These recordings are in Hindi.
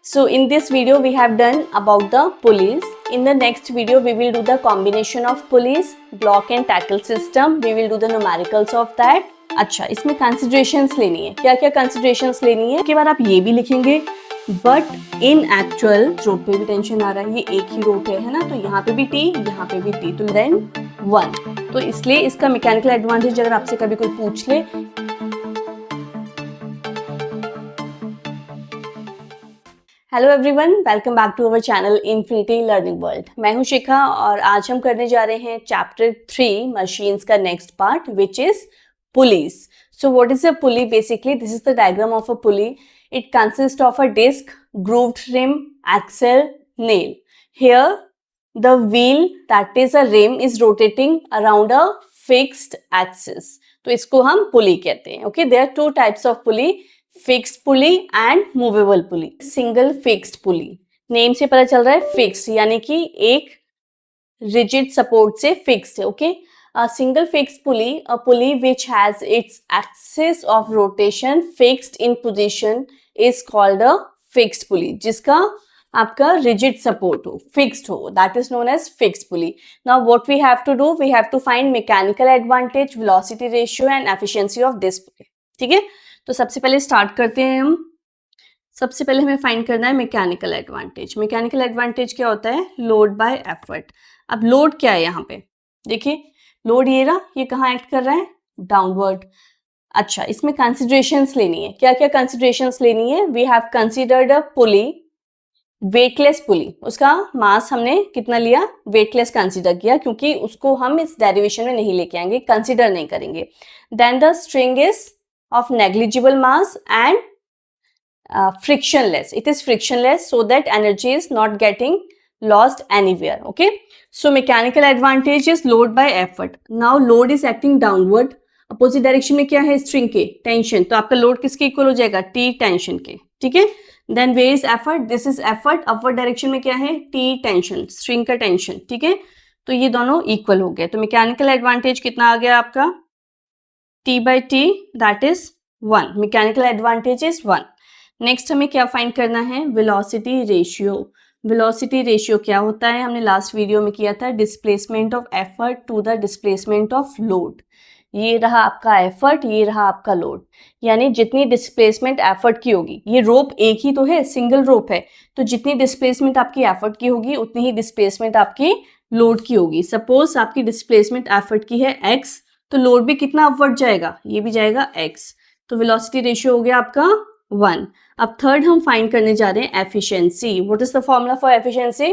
So in this video we have done about the pulleys. In the next video we will do the combination of pulleys, block and tackle system. We will do the numericals of that. अच्छा, इसमें considerations लेनी है. क्या क्या considerations लेनी है? उसके बाद आप ये भी लिखेंगे. बट इन एक्चुअल रोड पे भी टेंशन आ रहा है, ये एक ही रोड है ना, तो यहाँ पे भी टी, यहाँ पे भी टी, तो देन 1. तो इसलिए इसका मैकेनिकल एडवांटेज अगर आपसे कभी कोई पूछ ले, hello everyone, welcome back to our channel infinity learning world. मैं हूं शिखा और आज हम करने जा रहे हैं चैप्टर 3 मशीन्स का next part which is pulleys. So what is a pulley? Basically this is the diagram of a pulley. It consists of a disc, grooved rim, axle, nail. Here, the wheel that is a rim is rotating around a fixed axis. तो इसको हम pulley कहते हैं. Okay, there are two types of pulley: fixed pulley and movable pulley. Single fixed pulley. Name से पता चल रहा है fixed, यानी कि एक rigid support से fixed है. Okay. A single fixed pulley, a pulley which has its axis of rotation fixed in position, is called a fixed pulley. जिसका आपका rigid support हो, fixed हो, that is known as fixed pulley. Now what we have to do? We have to find mechanical advantage, velocity ratio and efficiency of this pulley. ठीक है, तो सबसे पहले start करते हैं हम. सबसे पहले हमें फाइंड करना है मैकेनिकल एडवांटेज. मैकेनिकल एडवांटेज क्या होता है? Load bye effort. अब लोड क्या है यहाँ पे? देखिए, लोड ये रहा, ये कहाँ एक्ट कर रहा है? डाउनवर्ड. अच्छा, इसमें कंसिडरेशंस लेनी है. क्या क्या कंसिडरेशंस लेनी है? We have considered a pulley, weightless pulley. उसका मास हमने कितना लिया? वेटलेस कंसिडर किया, क्योंकि उसको हम इस डेरिवेशन में नहीं लेके आएंगे, कंसिडर नहीं करेंगे. Then the string is of negligible mass and frictionless. It is frictionless so that energy is not getting lost anywhere. Okay, so mechanical advantage is load by effort. Now load is acting downward. Opposite direction में क्या है? स्ट्रिंग के टेंशन. तो आपका लोड किसके इक्वल हो जाएगा? टी टेंशन के. ठीक है. Then where is effort? This is effort. Upward direction में क्या है? टी टेंशन, स्ट्रिंग का टेंशन. ठीक है, तो ये दोनों इक्वल हो गए. तो मैकेनिकल एडवांटेज कितना आ गया आपका? T by T, that is 1. Mechanical advantage is 1. Next हमें क्या फाइंड करना है? Velocity ratio. वेलोसिटी रेशियो क्या होता है? हमने लास्ट वीडियो में किया था, displacement of effort to the displacement of load. ये रहा आपका एफर्ट, ये रहा आपका लोड. यानी जितनी डिस्प्लेसमेंट एफर्ट की होगी, ये रोप एक ही तो है, सिंगल रोप है, तो जितनी डिस्प्लेसमेंट आपकी एफर्ट की होगी उतनी ही डिस्प्लेसमेंट आपकी लोड की होगी. सपोज आपकी डिस्प्लेसमेंट एफर्ट की है x, तो लोड भी कितना अपवर्ड जाएगा? ये भी जाएगा x. तो वेलोसिटी रेशियो हो गया आपका 1. अब थर्ड हम फाइंड करने जा रहे हैं efficiency. What is the formula for efficiency?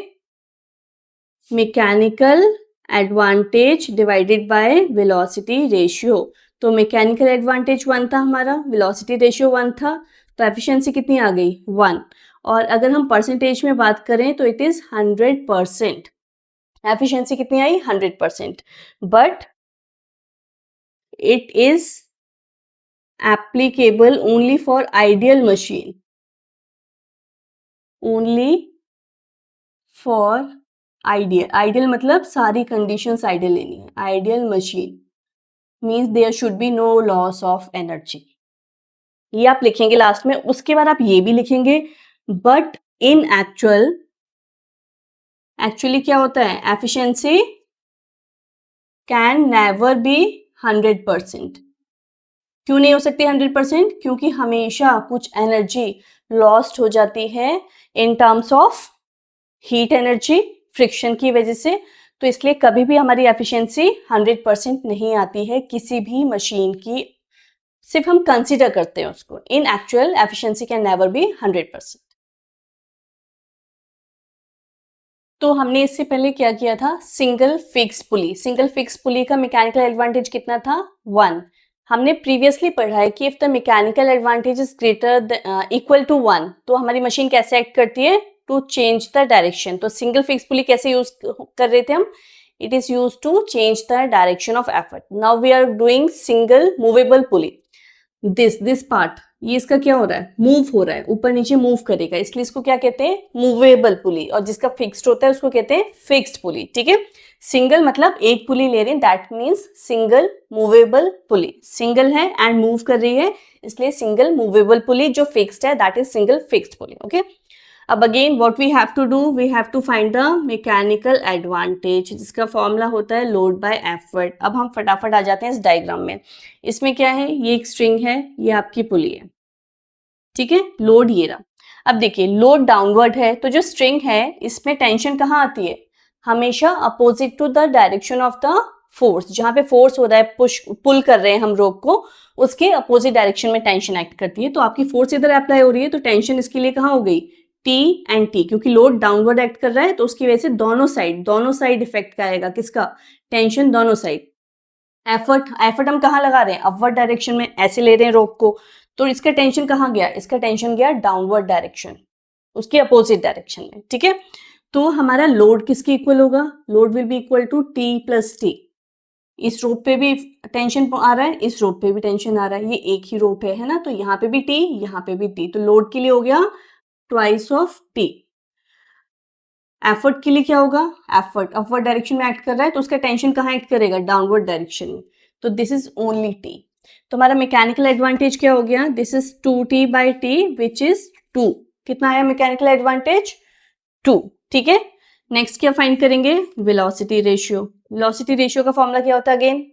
Mechanical advantage divided by velocity ratio. तो मैकेनिकल एडवांटेज 1 था हमारा, वेलोसिटी रेशियो 1 था, तो एफिशिएंसी कितनी आ गई? 1. और अगर हम परसेंटेज में बात करें तो इट इज 100%. एफिशिएंसी कितनी आई? 100%. But it is applicable only for ideal machine. Only for ideal. Ideal मतलब सारी conditions ideal लेनी है. Ideal machine means there should be no loss of energy. ये आप लिखेंगे लास्ट में. उसके बाद आप ये भी लिखेंगे, but in actually क्या होता है? Efficiency can never be 100%. क्यों नहीं हो सकती 100%? क्योंकि हमेशा कुछ एनर्जी लॉस्ट हो जाती है in terms of heat energy, friction की वजह से. तो इसलिए कभी भी हमारी एफिशिएंसी 100% नहीं आती है किसी भी मशीन की. सिर्फ हम कंसीडर करते हैं उसको. इन actual efficiency can never be 100%. तो हमने इससे पहले क्या किया था? सिंगल फिक्स पुली. सिंगल फिक्स पुली का मैकेनिकल एडवांटेज कितना था? 1. हमने प्रीवियसली पढ़ा है कि if the mechanical advantage is greater equal to 1, तो हमारी मशीन कैसे एक्ट करती है? To change the direction. तो सिंगल फिक्स पुली कैसे यूज कर रहे थे हम? It is use to change the direction of effort. Now we are doing single movable pulley. This part, ये इसका क्या हो रहा है? मूव हो रहा है, ऊपर नीचे मूव करेगा, इसलिए इसको क्या कहते हैं? Movable pulley. और जिसका फिक्स्ड होता है उसको कहते हैं फिक्स्ड पुली. ठीक है, सिंगल मतलब एक पुली ले रहे हैं, that means single movable pulley. Single है एंड मूव कर रही है, इसलिए सिंगल मूवेबल पुली. जो फिक्स्ड है that is single fixed pulley. Okay, अब again what we have to do, we have to find the mechanical advantage, जिसका फॉर्मूला होता है लोड बाय एफर्ट। अब हम फटाफट आ जाते हैं इस डायग्राम में। इसमें क्या है, ये एक स्ट्रिंग है, ये आपकी पुली है, ठीक है, लोड ये रहा। अब देखिए लोड डाउनवर्ड है, तो जो स्ट्रिंग है इसमें टेंशन कहाँ आती है, हमेशा opposite to the direction of the force. जहां पे फोर्स हो रहा है, पुश पुल कर रहे हैं हम रोप को, उसके अपोजिट डायरेक्शन में टेंशन एक्ट करती है। तो आपकी फोर्स इधर अप्लाई हो रही है, तो टेंशन इसके लिए कहाँ हो गई, टी एंड टी, क्योंकि लोड डाउनवर्ड एक्ट कर रहा है तो उसकी वजह से दोनों साइड इफेक्ट का आएगा, किसका, टेंशन दोनों साइड। एफर्ट हम कहाँ लगा रहे हैं, अपवर्ड डायरेक्शन में, ऐसे ले रहे हैं रोप को, तो इसका टेंशन कहाँ गया, इसका टेंशन गया डाउनवर्ड डायरेक्शन, उसके अपोजिट डायरेक्शन में, ठीक है। तो हमारा लोड किसके इक्वल होगा, load will be equal to T plus T. इस रोप पे भी टेंशन आ रहा है, इस रोप पे भी टेंशन आ रहा है, ये एक ही रोप है ना, तो यहाँ पे भी टी, यहाँ पे भी टी, तो लोड के लिए हो गया ट्वाइस ऑफ टी। एफर्ट के लिए क्या होगा, एफर्ट अपवर्ड डायरेक्शन में एक्ट कर रहा है, तो उसका टेंशन कहाँ एक्ट करेगा, डाउनवर्ड डायरेक्शन में, तो दिस इज ओनली टी। तो हमारा मैकेनिकल एडवांटेज क्या हो गया, this is 2t by T which is 2। कितना आया मैकेनिकल एडवांटेज, 2, ठीक है। नेक्स्ट क्या फाइंड करेंगे, वेलोसिटी रेशियो। वेलोसिटी रेशियो का फॉर्मूला क्या होता है, अगेन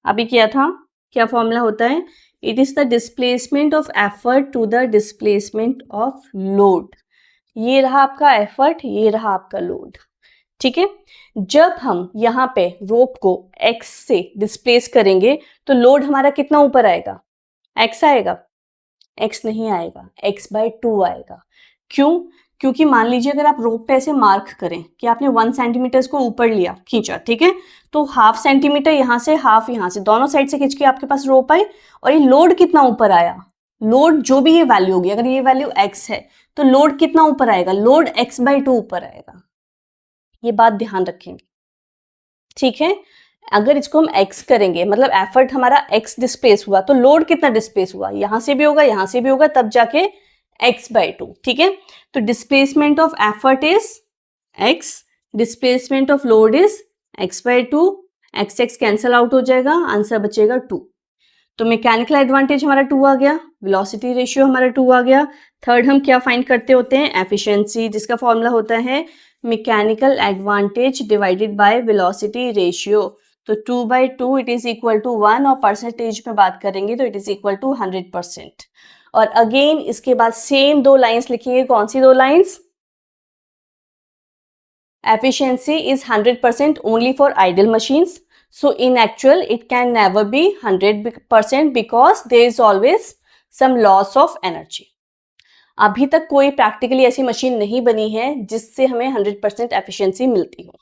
अभी किया था, क्या फॉर्मूला होता है, it is the displacement of effort to the displacement of load. ये रहा आपका एफर्ट, ये रहा आपका लोड, ठीक है। जब हम यहाँ पे रोप को x से डिस्प्लेस करेंगे तो लोड हमारा कितना ऊपर आएगा, x आएगा, x नहीं आएगा, x बाय 2 आएगा। क्यों, क्योंकि मान लीजिए अगर आप रोप पे ऐसे मार्क करें कि आपने 1 सेंटीमीटर को ऊपर लिया, खींचा, ठीक है, तो हाफ सेंटीमीटर यहाँ से, हाफ यहाँ से, दोनों साइड से खींच के आपके पास रोप आई, और ये लोड कितना ऊपर आया, लोड जो भी ये वैल्यू होगी, अगर ये वैल्यू x है तो लोड कितना ऊपर आएगा, लोड x बाय 2 ऊपर आएगा, ये बात ध्यान रखेंगे, ठीक है। अगर इसको हम x करेंगे, मतलब एफर्ट हमारा x डिस्प्लेस हुआ, तो लोड कितना डिस्प्लेस हुआ, यहां से भी होगा, यहां से भी होगा, तब जाके x बाय 2, ठीक है। तो displacement of effort is x, displacement of load is x by 2, x cancel out हो जाएगा, आंसर बचेगा 2। तो मैकेनिकल एडवांटेज हमारा 2 आ गया, वेलोसिटी रेशियो हमारा 2 आ गया। थर्ड हम क्या फाइंड करते होते हैं, एफिशिएंसी, जिसका फॉर्मूला होता है mechanical advantage divided by velocity ratio. तो 2 by 2 it is equal to 1, और परसेंटेज में बात करेंगे तो इट इज इक्वल टू 100%। और अगेन इसके बाद सेम 2 लाइंस लिखेंगे, कौन सी 2 lines, efficiency is 100% only for idle machines, so in actual it can never be 100% because there is always some loss of energy। अभी तक कोई प्रैक्टिकली ऐसी मशीन नहीं बनी है जिससे हमें 100% एफिशिएंसी मिलती हो,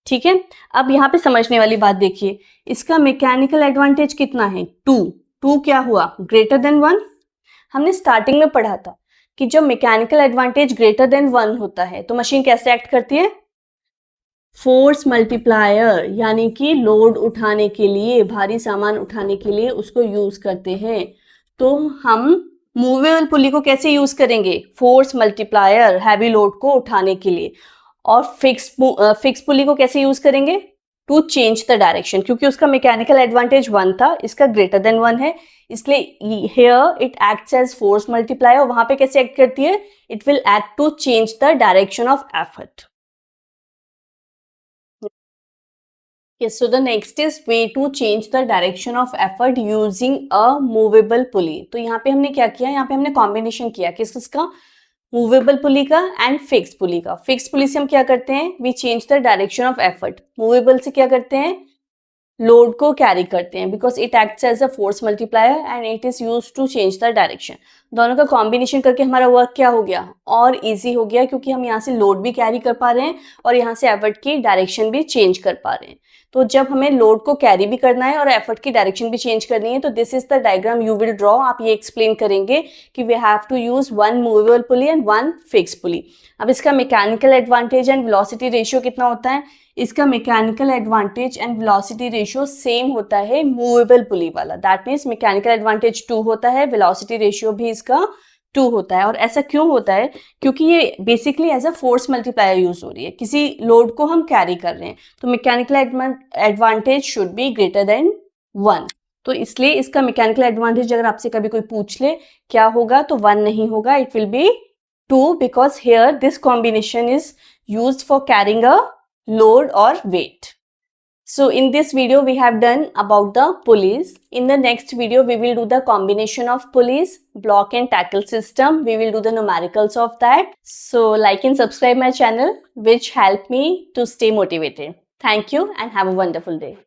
ठीक है। अब यहाँ पे समझने वाली बात देखिए, इसका मैकेनिकल एडवांटेज कितना है, 2 क्या हुआ, ग्रेटर देन 1। हमने स्टार्टिंग में पढ़ा था कि जब मैकेनिकल एडवांटेज ग्रेटर देन 1 होता है तो मशीन कैसे एक्ट करती है, फोर्स मल्टीप्लायर, यानी कि लोड उठाने के लिए, भारी सामान उठाने के लिए उसको यूज करते हैं। तो हम मूवेबल पुली को कैसे यूज करेंगे, फोर्स मल्टीप्लायर, हैवी लोड को उठाने के लिए। और फिक्स पुली को कैसे यूज करेंगे, टू चेंज द डायरेक्शन, क्योंकि उसका मैकेनिकल एडवांटेज 1 था, इसका ग्रेटर देन 1 है, इसलिए here it acts as force multiplier. वहां पे कैसे एक्ट करती है, it will act to change the direction of effort. Yes, so the next is way to change the direction of effort using a movable pulley। तो यहाँ पे हमने क्या किया, यहाँ पे हमने कॉम्बिनेशन किया किसका, मूवेबल पुली का एंड फिक्स पुली का। फिक्स पुली से हम क्या करते हैं, we change the direction of effort. Movable से क्या करते हैं, लोड को कैरी करते हैं, because it acts as a force multiplier and it is use to change the direction. दोनों का कॉम्बिनेशन करके हमारा वर्क क्या हो गया, और इजी हो गया, क्योंकि हम यहाँ से लोड भी कैरी कर पा रहे हैं और यहाँ से एफर्ट की डायरेक्शन भी चेंज कर पा रहे हैं। तो जब हमें लोड को कैरी भी करना है और एफर्ट की डायरेक्शन भी चेंज करनी है, तो this is the diagram you will draw. आप ये एक्सप्लेन करेंगे कि we have to use 1 movable pulley and 1 fix pulley. अब इसका mechanical advantage and velocity ratio कितना होता है, इसका mechanical advantage and velocity ratio same होता है मूवेबल पुली वाला। दैट मीन्स मैकेनिकल एडवांटेज 2 होता है, वेलोसिटी रेशियो भी इसका 2 होता है। और ऐसा क्यों होता है, क्योंकि ये basically as a force multiplier use हो रही है, किसी लोड को हम कैरी कर रहे हैं, तो mechanical advantage should be greater than 1। तो इसलिए इसका मैकेनिकल एडवांटेज अगर आपसे कभी कोई पूछ ले क्या होगा, तो 1 नहीं होगा, it will be 2 because here this combination is used for carrying a load or weight. So in this video we have done about the pulleys. In the next video we will do the combination of pulleys, block and tackle system. We will do the numericals of that. So like and subscribe my channel which help me to stay motivated. Thank you and have a wonderful day.